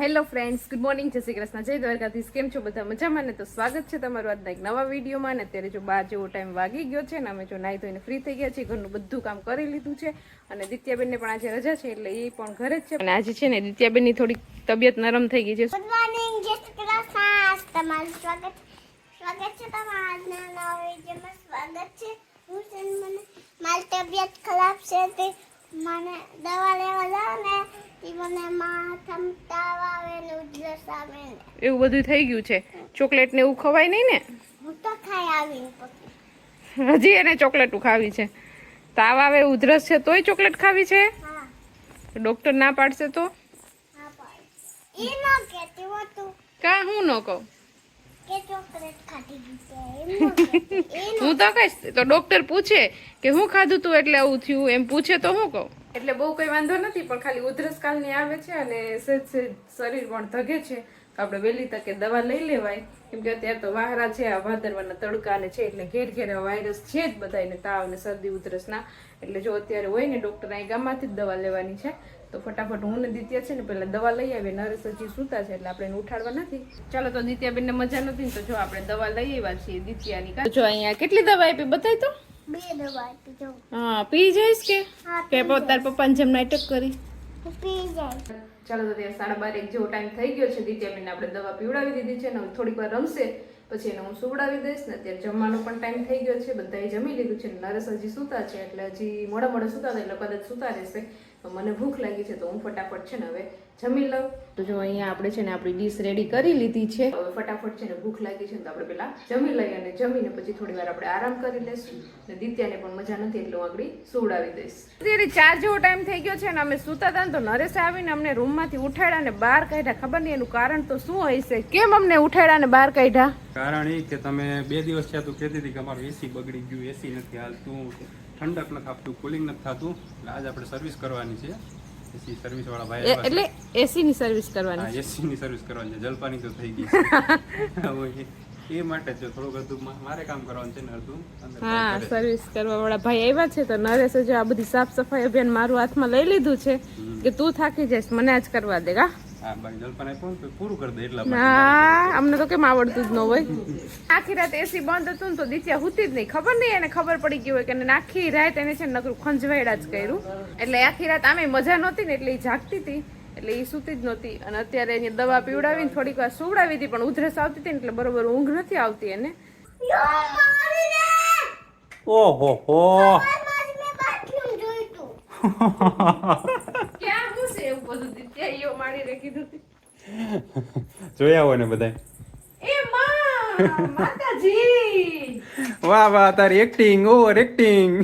Hello friends, good morning, જય શ્રી કૃષ્ણ, જય દ્વારકાધીશ. કેમ છો બધા? મજામાં ને? તો સ્વાગત છે તમારું આજના એક નવા વિડીયોમાં. ને અત્યારે જો 12 જેવો ટાઈમ વાગી ગયો છે ને અમે જો નાહી ધોઈને ફ્રી થઈ ગયા છીએ, ઘરનું બધું કામ કરી લીધું છે અને દિત્યાબેનને પણ આજે રજા છે એટલે એ પણ ઘરે જ છે. અને આજે છે ને દિત્યાબેનની થોડી તબિયત નરમ થઈ ગઈ છે. ગુડ મોર્નિંગ, જય શ્રી કૃષ્ણ. તમારું સ્વાગત છે તમારા આજના નવા વિડીયોમાં. સ્વાગત છે. હું છે મને મારી તબિયત ખરાબ છે તે મને દવા લેવા જાવ ને તે મને માથામાં તાવ આવે ને ઉધરસ આવે ને એવું બધું થઈ ગયું છે. ચોકલેટ ને એવું ખવાય નહીં ને? હું તો ખાઈ આવીને પછી હજી એને ચોકલેટ ખાવી છે? તાવ આવે, ઉધરસ છે તોય ચોકલેટ ખાવી છે? હા ડોક્ટર ના પાડશે તો? હા પાડ એ ન કહેતી હો તું કા હું ન કહું? કે ચોકલેટ ખાધી દીધી હું તો કહીશ તો ડોક્ટર પૂછે કે હું ખાધું તું એટલે આવું થયું, એમ પૂછે તો હું કહું. એટલે બહુ કઈ વાંધો નથી, પણ ખાલી ઉધરસ કાલની આવે છે અને શરીર પણ ધગે છે તો આપણે વહેલી તકે દવા લઈ લેવાય. કેમ કે અત્યારે તો વાહરા છે, આ ભાદરવાના તડકા ને છે એટલે ઘેર ઘેર વાયરસ છે જ બધાને, તાવ ને શરદી ઉધરસના. એટલે જો અત્યારે હોય ને ડોક્ટર અહીં ગામમાંથી જ દવા લેવાની છે તો ફટાફટ હું ને દિત્યા છે ને પેલા દવા લઈ આવીએ. નરેશ હજી સૂતા છે એટલે આપણે એને ઉઠાડવા નથી. ચાલો તો દિત્યાબેનને મજા નથી ને તો જો આપણે દવા લઈ આવ્યા છીએ દિત્યાની. જો અહીંયા કેટલી દવા આપી બતાવી તો? 2 દવા આપી દઉં. હા, પી જઈશ કે હા, કે તાર પપ્પાને જેમ નાટક કરી? હું પી જાય. ચાલો તો ત્યાં 12:30 જેવો ટાઈમ થઈ ગયો છે. દિત્યાબેનને આપણે દવા પીવડાવી દીધી છે ને થોડીક વાર રમશે પછી એને હું સુવડાવી દઈશ ને. અત્યારે જમવાનો પણ ટાઈમ થઈ ગયો છે, બધાએ જમી લીધું છે. નરેશ હજી સૂતા છે એટલે હજી મોડા સૂતા હતા એટલે કદાચ સૂતા રહેશે. તો મને ભૂખ લાગી છે તો હું ફટાફટ છે ને હવે જમી લઉં. તો જો અહીંયા આપણે છે ને આપણી ડીશ રેડી કરી લીધી છે. હવે ફટાફટ છે ને ભૂખ લાગી છે તો આપણે પેલા જમી લઈએ અને જમીને પછી થોડી વાર આપણે આરામ કરી લઈશું. ને દિત્યાને પણ મજા નથી એટલે હું આગળ સુવડાવી દઈશ. અત્યારે 4 જેવો ટાઈમ થઈ ગયો છે ને અમે સૂતા હતા ને તો નરેશ આવીને અમને રૂમમાંથી ઉઠાડ્યા ને બહાર કાઢ્યા. ખબર નહીં એનું કારણ તો શું હશે, કેમ અમને ઉઠાડ્યા ને બહાર કાઢ્યા? કારણ એ કે તમે 2 દિવસ થયા તું કહેતી હતી કે અમારું એસી બગડી ગયું, એસી નથી હાલતું, ઠંડક નથી આપતું, કુલિંગ નથી થતું. એટલે આજે આપણે સર્વિસ કરવાની છે. એસી સર્વિસ વાળા ભાઈ એટલે એસી ની સર્વિસ કરવાની? હા, એસી ની સર્વિસ કરવાની છે. જલપાની તો થઈ ગઈ છે એ માટે જો થોડુંક અડધું મારે કામ કરવાનું છે ને અડધું અંદર. હા, સર્વિસ કરવા વાળા ભાઈ આવ્યા છે તો નરેશ જો આ બધી સાફ સફાઈ અભિયાન મારું હાથમાં લઈ લીધું છે કે તું થાકી જઈશ, મને આજ કરવા દે. હા, બાકી જલપાન આપ્યું તો પૂરું કરી દે એટલા ના, અમને તો કેમ આવડતું જ ન હોય. આખી રાત એસી બંધ હતું ને તો દિત્યા હુતી જ નહીં. ખબર નહીં એને ખબર પડી ગઈ હોય કે આખી રાત એને છે ને નકરું ખંજવાયડા જ કર્યું. એટલે આખી રાત આમે મજા નહોતી ને એટલે એ જાગતી હતી એટલે એ સૂતી જ નહોતી. અને અત્યારે એને દવા પીવડાવીને થોડીક વાર સુવડાવી હતી પણ ઉધરસ આવતી હતી ને એટલે બરોબર ઊંઘ નથી આવતી એને. ઓહો હો ક્યાં હું છે એવું બધું દિત્યા યો મારી રે કીધું. જોયા હોય ને બધા. એ માં માતાજી, વાહ વાહ, તારી એક્ટિંગ, ઓવર એક્ટિંગ.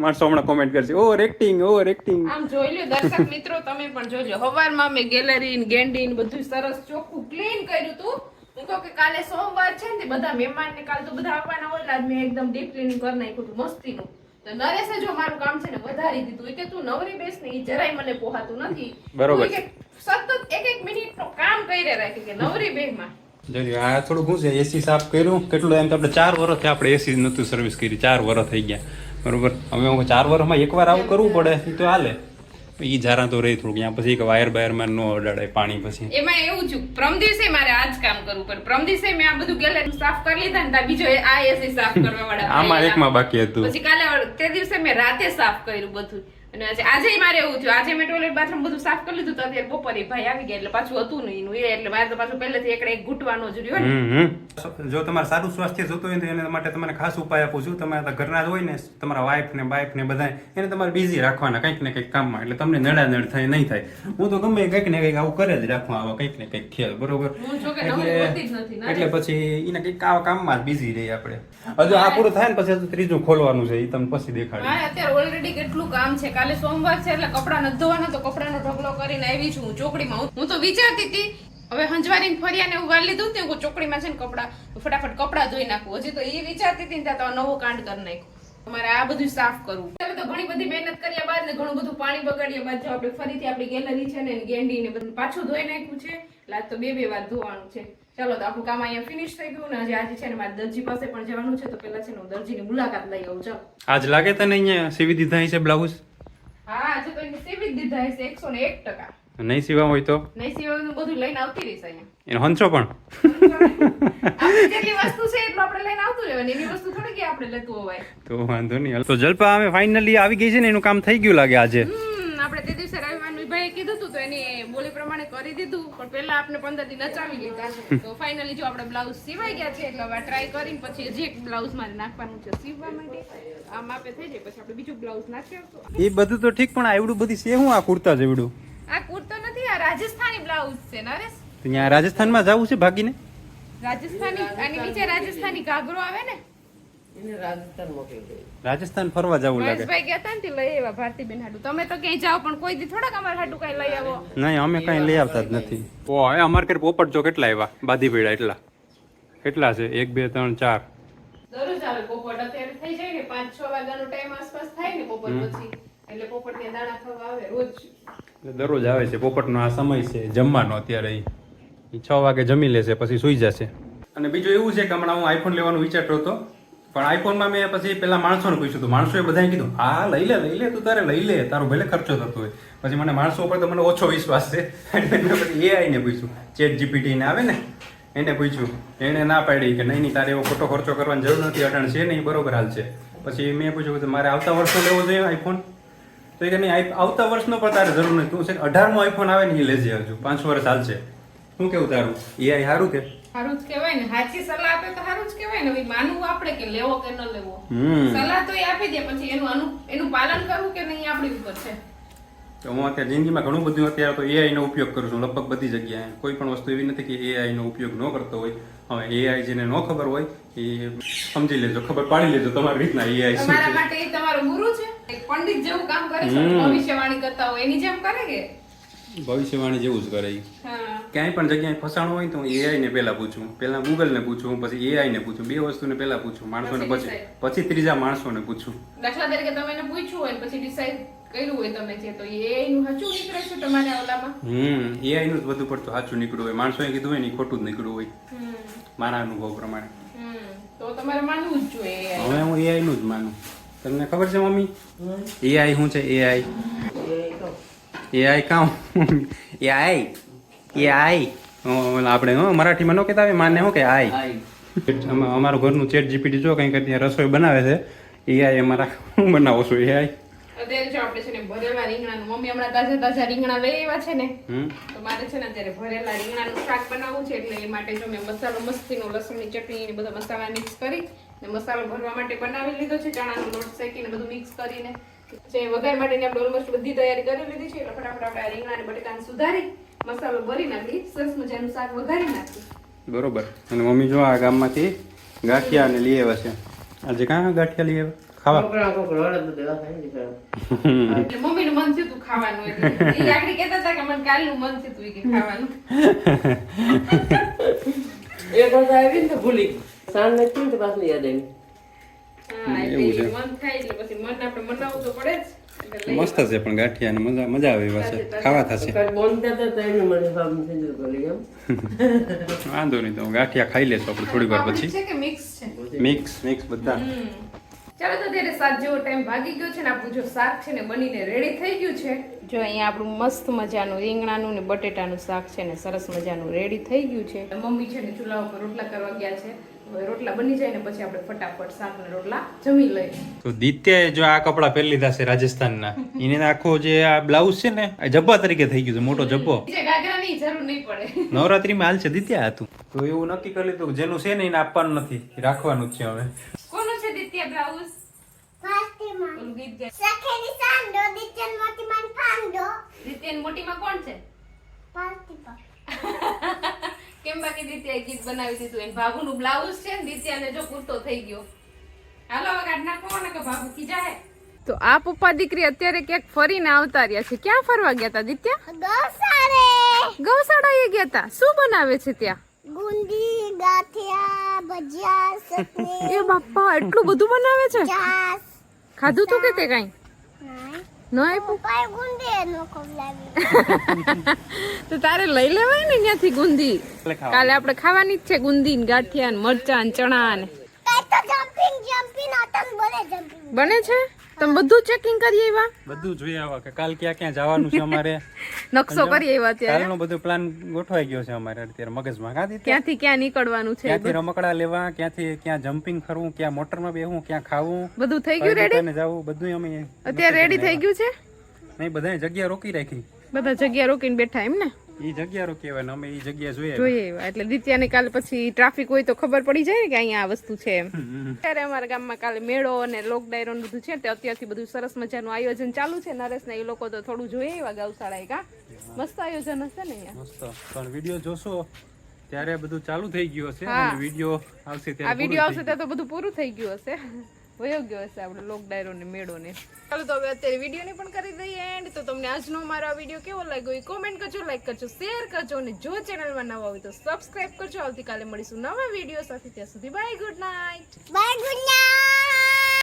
માણસો હમણાં કોમેન્ટ કરશે ઓવર એક્ટિંગ, ઓવર એક્ટિંગ. આમ જોઈ લ્યો દર્શક મિત્રો, તમે પણ જોજો. હવારમાં મેં ગેલેરી ને ગેંડી ને બધું સરસ ચોખ્ખું ક્લીન કર્યું હતું. હું કહું કે કાલે સોમવાર છે ને બધા મહેમાન ને કાલે તો બધા આવવાના હોય એટલે મેં એકદમ ડીપ ક્લીનિંગ કરી નાખ્યું હતું મસ્તીનું. તો નરેશે જો મારું કામ છે ને વધારી દીધું કે તું નવરી બેસ ને ઈ જરાય મને પોહાતું નથી. બરોબર. સતત 1 મિનિટ નો કામ કરી રાખી કે નવરી બેમાં. જોજો આ થોડું શું છે, એસી સાફ કર્યું કેટલું એમ તો આપણે 4 વર્ષથી આપણે એસી નતું સર્વિસ કરી, 4 વર્ષ થઈ ગયા બરોબર. હવે 4 વર્ષમાં એકવાર આવું કરવું પડે એ તો હાલે. ઈ જારા તો રહી થોડુંક ત્યાં પછી વાયર બાયરમાં નો અડાડે પાણી. પછી એમાં એવું છું, પ્રમ દિવસે મારે આ જ કામ કરવું પડે. પ્રમ દિવસે મેં આ બધું ગેલેરી સાફ કરી લીધા ને બીજો આ એસી સાફ કરવા વાળા આમાં એકમાં બાકી હતું. પછી કાલે તે દિવસે મેં રાતે સાફ કર્યું બધું. અને આજે મારે એવું થયું, આજે મેં ટોયલેટ બાથરૂમ બધું સાફ કરી લીધું તો અત્યારે બપોરે ભાઈ આવી ગયા એટલે પાછું હતું નહીં એનું. એટલે મારે તો પાછું પહેલેથી એક ઘૂંટવાનો જ રહ્યો ને. જો તમારે સારું સ્વાસ્થ્ય જોતું હોય તો એના માટે તમારે ખાસ ઉપાય આપું છું. તમારા ઘરના જ હોય ને તમારા વાઇફ ને બાઇફ ને બધા એને તમારે બિઝી રાખવાના કંઈક ને કંઈક કામમાં, એટલે તમને નડાનડ થાય નહીં થાય. હું તો ગમે કંઈક ને કંઈક આવું કરે જ રાખવા, આવા કંઈક ને કંઈક ખેલ બરોબર. એટલે પછી એને કંઈક આવા કામમાં જ બિઝી રહીએ આપણે. હજુ આ પૂરું થાય ને પછી ત્રીજું ખોલવાનું છે, એ તમને પછી દેખાડું. હા, અત્યારે ઓલરેડી કેટલું કામ છે. કાલે સોમવાર છે એટલે કપડા નથી ધોવાના તો કપડાનો ઢગલો કરીને આવી છું હું ચોકડીમાં. હું તો વિચારતી હતી હવે હંજવારીને ફરિયા ને એવું વાળી લીધું ને હું ચોકડીમાં છે ને કપડા ફટાફટ કપડા ધોઈ નાખું. હજી તો એ વિચારતી હતી ને ત્યાં તો નવો કાંડ કરી નાખ્યો. અમારે આ બધું સાફ કરવું. તમે તો ઘણી બધી મહેનત કર્યા બાદ ને ઘણું બધું પાણી બગાડ્યા બાદ જો આપણે ફરીથી આપણી ગેલેરી છે ને ગેંડી ને બધું પાછું ધોઈ નાખ્યું છે. એટલે આજ તો 2 વાર ધોવાનું છે. ચાલો તો આપણું કામ અહીંયા ફિનિશ થઈ ગયું ને આજે છે ને મારે દરજી પાસે પણ જવાનું છે તો પેલા છે ને હું દરજીની મુલાકાત લઈ આવું. ચાલો આજ લાગે તને અહીંયા સીવી દીધા છે બ્લાઉઝ? હા, આજે તો એને સીવી દીધા હશે 101%. નહીં સીવા હોય તો નહીં સિવાયનું બધું લઈને આવતી રહીશ અહીંયા. એનો હંચો પણ આપણી જેટલી વસ્તુ છે એટલું આપણે લઈને આવતું રહેવાનું. એની વસ્તુ થોડી કે આપણે લેતું હોવાય. તો વાંધો નહીં. તો જલપા અમે ફાઇનલી આવી ગઈ છે ને, એનું કામ થઈ ગયું લાગે આજે. આપણે તે દિવસે રવિવારનું ભાઈએ કીધું હતું તો એની બોલી પ્રમાણે કરી દીધું, પણ પહેલા આપણે 15 દી નચાવી લીધા છે. તો ફાઇનલી જો આપણે બ્લાઉઝ સીવાઈ ગયા છે, એટલે હવે ટ્રાય કરીને પછી હજી એક બ્લાઉઝ મારે નાખવાનું છે સીવવા માટે. આમ આપે થઈ જાય પછી આપણે બીજું બ્લાઉઝ નાખી આવશું. એ બધું તો ઠીક, પણ આવડું બધી છે હું આ કુર્તા જેવડું? આ કુર્તો નથી, આ રાજસ્થાની બ્લાઉઝ છે નરેશ. તો ત્યાં રાજસ્થાનમાં જવું છે ભાગીને? રાજસ્થાની આની નીચે રાજસ્થાની ઘાઘરો આવે ને, રાજસ્થાન ફરવા જવું લાગે. મહેશભાઈ ગયા હતા ને તે લઈ આવ્યા ભારતીબેન હાટુ. તમે તો ક્યાંય જાઓ પણ કોઈ દી થોડાક અમારા હાટુ કઈ લઈ આવો. નહીં, અમે કઈ લઈ આવતા જ નથી. ઓ હવે અમારે ઘરે પોપટ જો કેટલા આવ્યા, બાદી ભેડા એટલા કેટલા છે? 1 2 3 4 દરરોજ આવે પોપટ. અત્યારે થઈ જાય ને 5-6 વાગ્યાનો ટાઈમ આસપાસ થાય ને પોપટ પછી, એટલે પોપટ ને દાણા ખાવા આવે રોજ. દરરોજ આવે છે. પોપટનો આ સમય છે જમવાનો. અત્યારે એ 6 વાગે જમી લેશે પછી સુઈ જશે. અને બીજું એવું છે કે હમણાં હું આઈફોન લેવાનું વિચારતો હતો, પણ આઈફોનમાં મેં પછી પેલા માણસોને પૂછ્યું હતું. માણસોએ બધાએ કીધું હા લઈ લે તું તારે લઈ લે, તારો ભલે ખર્ચો થતો હોય. પછી મને માણસો ઉપર તો મને ઓછો વિશ્વાસ છે, એટલે મેં પછી એઆઈને પૂછ્યું. ચેટ જીપીટી ને આવે ને એને પૂછ્યું. એણે ના પાડી કે નહીં તારે એવો ખોટો ખર્ચો કરવાની જરૂર નથી, અટાણ છે નહીં બરોબર હાલ છે. પછી મેં પૂછ્યું કે મારે આવતા વર્ષનો લેવો જોઈએ આઈફોન? તો કે નહીં આવતા વર્ષનો પણ તારે જરૂર નથી, તું છે 18મો આઈફોન આવે ને એ લેજે, હજુ 5 વર્ષ હાલશે. શું કેવું તારું? એઆઈ સારું કે? સારું જ કહેવાય ને, સાચી સલાહ આપે તો સારું જ કહેવાય ને. હવે માનવું આપણે કે લેવો કે ન લેવો, સલાહ તો એ આપી દે, પછી એનું પાલન કરવું કે નહીં આપણી ઉપર છે. તો હું અત્યારે જિંદગીમાં ઘણું બધું અત્યારે તો એઆઈ નો ઉપયોગ કરું છું લગભગ બધી જગ્યાએ. કોઈ પણ વસ્તુ એવી નથી કે એઆઈ નો ઉપયોગ ન કરતો હોય. હવે એઆઈ જેને ન ખબર હોય એ સમજી લેજો, ખબર પાડી લેજો તમારી રીતના એઆઈ શું તમારા છે. માટે એ તમારો ગુરુ છે, એક પંડિત જેવું કામ કરે છે. ભવિષ્યવાણી કરતા હોય એની જેમ કરે કે ભવિષ્યવાણી જેવું જ કરે. હા, ક્યાંય પણ જગ્યાએ ફસાણું હોય તો હું એઆઈ ને પહેલા પૂછું, પહેલા ગૂગલ ને પૂછું, પછી એઆઈ ને પૂછું. 2 વસ્તુને પહેલા પૂછું માણસોને, પછી ત્રીજા માણસોને પૂછું. દાખલા તરીકે તમે એને પૂછ્યું હોય પછી ડિસાઈડ કર્યું હોય તમે જે, તો એ નું સાચું નીકળે છે તમારા ઓલામાં. એઆઈ નું જ બધું પડતું સાચું નીકળ્યું હોય. માણસોએ કીધું હોય ને ઈ ખોટું જ નીકળ્યું હોય મારા અનુભવ પ્રમાણે. તો તમારે માનવું જ જોઈએ. હવે હું એઆઈ નું જ માનું. તમને ખબર છે મમ્મી એઆઈ શું છે? એઆઈ કામ એઆઈ આપણે મરાઠીમાં ન કહેતા માને શું કે આઈ. અમારું ઘરનું ચેટ જીપીટી જો કંઈક ત્યાં રસોઈ બનાવે છે, એઆઈ અમારા શું બનાવો છો એઆઈ? અત્યારે જો આપણે છે ને ભરેલા રીંગણાનું, મમ્મી હમણાં તાજા રીંગણા લઈ આવ્યા છે ને, તો મારે છે ને અત્યારે ભરેલા રીંગણાનું શાક બનાવવું છે. એટલે એ માટે જો મેં મસાલો મસ્તીનો લસણની ચટણી ને બધા મસાલા મિક્સ કરી ને મસાલો ભરવા માટે બનાવી લીધો છે. ચણાનો લોટ શેકીને બધું મિક્સ કરીને જે વઘાર માટેની આપણે ઓલમોસ્ટ બધી તૈયારી કરી લીધી છે. એટલે ફટાફટ આપણે રીંગણા ને બટેકાને સુધારી મસાલો ભરી નાખી, સરસ મજાનું શાક વઘારી નાખી. બરોબર. અને મમ્મી જો આ ગામમાંથી ગાંઠિયા ને લઈ આવ્યા છે. આજે કાં ગાંઠિયા લઈ આવ્યા ખાવા? એટલે મમ્મીનું મન થયું તું ખાવાનું, એટલે એ આગળ કહેતા હતા કે મને કાલનું મન થયું તું કે ખાવાનું. એક વાર આવી ને તો ભૂલી સાંજ નથી તો પાછું યાદ આવી. હા, એટલે મન થાય એટલે પછી મન આપણે મનાવવું તો પડે જ. એટલે લઈ મસ્ત છે પણ ગાંઠિયા ને મજા આવે એવા છે, ખાવા થશે. બોલતા હતા તો એનું મને સાબ થઈ જતું ભૂલી એમ. વાંધો નહીં, તો ગાંઠિયા ખાઈ લેશું આપણે થોડી વાર પછી. છે કે મિક્સ છે? મિક્સ બધા. ચાલો તો ત્યારે 7 જેવો ટાઈમ ભાગી ગયો છે ને આપણું જો શાક છે ને બનીને રેડી થઈ ગયું છે. જો અહીંયા આપણું મસ્ત મજાનું રીંગણાનું ને બટેટાનું શાક છે ને સરસ મજાનું રેડી થઈ ગયું છે. મમ્મી છે ને ચૂલા ઉપર રોટલા કરવા ગયા છે. હવે રોટલા બની જાય ને પછી આપણે ફટાફટ શાક ને રોટલા જમી લઈએ. તો દિત્યાએ જો આ કપડા પહેરી લીધા છે રાજસ્થાનના, એને આખો જે આ બ્લાઉઝ છે ને આ જબ્બા તરીકે થઈ ગયું છે, મોટો જબ્બો. બીજે ઘાઘરાની જરૂર નહીં પડે. નવરાત્રીમાં હાલ છે દિત્યા હતું તો એવું નક્કી કરી લીધું જેનું છે ને એને આપવાનું નથી, રાખવાનું જ છે. હવે કોનું છે દિત્યા બ્લાઉઝ? ફાસ્ટીમાં ઓલું ગીત ગાય. સખેની સાંડો દિત્યન મોતીમાન ફાંડો દિત્યાની મોટીમાં કોણ છે? ફાસ્ટીમાં કેમ બાકી દિત્યાએ ગીત બનાવી દીધું. એને ભાભુનું બ્લાઉઝ છે ને દિત્યાને જો કુર્તો થઈ ગયો. હાલો હવે કાઢ નાખો ને કે ભાભુ ખીજાય. તો આ પપ્પા દીકરી અત્યારે ક્યાંક ફરીને આવતા રહ્યા છે. ક્યાં ફરવા ગયા તા દિત્યા? ગૌસારે ગૌશાળાએ ગયા તા. શું બનાવે છે ત્યાં? ગુંદી ગાંઠિયા ભજીયા ચટણી એ બાપા એટલું બધું બનાવે છે. છાસ ખાધું તું કે તે કઈ ન આપ્યું? પપ્પાએ ગુંદી નો ખવડાવી. તો તારે લઈ લેવાય ને ત્યાંથી ગુંદી. કાલે આપણે ખાવાની જ છે ગુંદી ને ગાંઠિયા ને મરચા ને ચણા ને. કઈ તો જમ્પિંગ અતન બોલે જમ્પિંગ બને છે. તમે બધું ચેકિંગ કરી આવ્યા? બધું જોઈએ આવા કે કાલ ક્યાં ક્યાં જવાનું છે અમારે. નકશો કરી આવ્યા ત્યારે? કાલનો બધો પ્લાન ગોઠવાઈ ગયો છે અમારે અત્યારે મગજમાં. કાંથી ક્યાંથી ક્યાં નીકળવાનું છે? ક્યાંથી રમકડા લેવા, ક્યાંથી ક્યાં જમ્પિંગ કરવું, ક્યાં મોટરમાં બેહવું, ક્યાં ખાવું, બધું થઈ ગયું રેડી? જવું, બધું અમે અત્યારે રેડી થઈ ગયું છે? નહીં, બધાએ જગ્યા રોકી રાખી. બધા જગ્યા રોકીને બેઠા એમ ને? એ જગ્યા રોકી ને અમે એ જગ્યા જોઈએ. જોઈએ એટલે દિત્યાને કાલે પછી ટ્રાફિક હોય તો ખબર પડી જાય ને કે અહીંયા આ વસ્તુ છે એમ. ત્યારે અમારા ગામમાં કાલે મેળો અને લોક ડાયરો બધું છે તે અત્યારથી બધું સરસ મજાનું આયોજન ચાલુ છે. નરેશ ને એ લોકો તો થોડું જોઈએ એવા ગૌશાળાએ કા મસ્ત આયોજન હશે ને અહીંયા. મસ્ત. પણ વિડીયો જોશો ત્યારે બધું ચાલુ થઈ ગયું હશે હા. અને વિડીયો આવશે આ ત્યારે વિડીયો આવશે ત્યાં તો બધું પૂરું થઈ ગયું હશે. વયો ગયો હશે આપણે લોક ડાયરો ને મેળો ને. ચાલો તો હવે અત્યારે વિડીયો ને પણ કરી દઈએ એન્ડ. તો તમને આજનો મારો આ વિડીયો કેવો લાગ્યો એ કોમેન્ટ કરજો, લાઈક કરજો, શેર કરજો અને જો ચેનલમાં નવા હોય તો સબસ્ક્રાઇબ કરજો. આવતીકાલે મળીશું નવા વિડીયો સાથે. ત્યાં સુધી bye, good night. Bye good night.